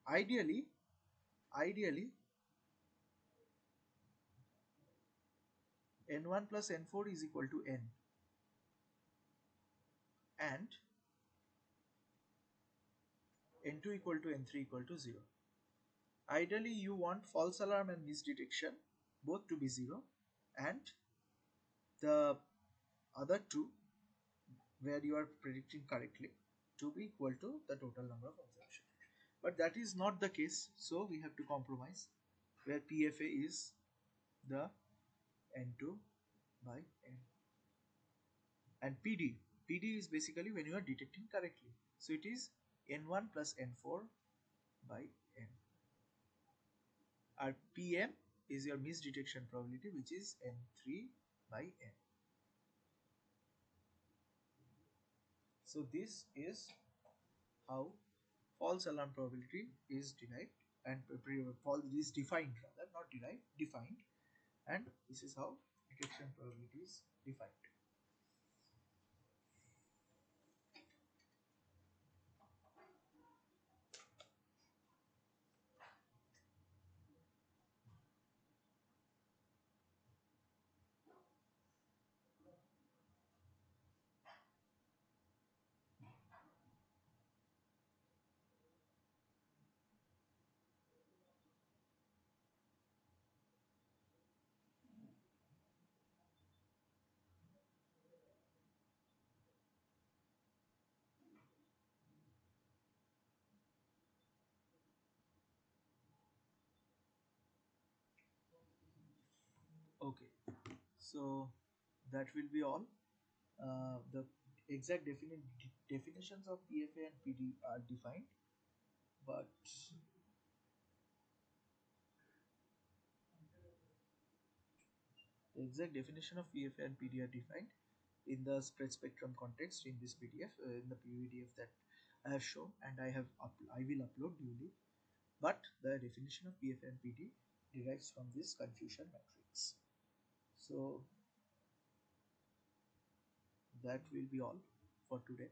Ideally N1 plus N4 is equal to N, and N2 equal to N3 equal to 0. Ideally you want false alarm and misdetection both to be 0, and the other two where you are predicting correctly to be equal to the total number of observations. But that is not the case, so we have to compromise, where PFA is the N2 by N. And PD is basically when you are detecting correctly, so it is N1 plus N4 by N. Our PM is your misdetection probability, which is N3 by N. So this is how false alarm probability is derived and is defined, rather not derived, defined, and this is how detection probability is defined. Okay, so that will be all. The exact definitions of PFA and PD are defined, but the exact definition of PFA and PD are defined in the spread spectrum context in this PDF, in the PDF that I have shown, and I will upload duly. But the definition of PFA and PD derives from this confusion matrix. So that will be all for today.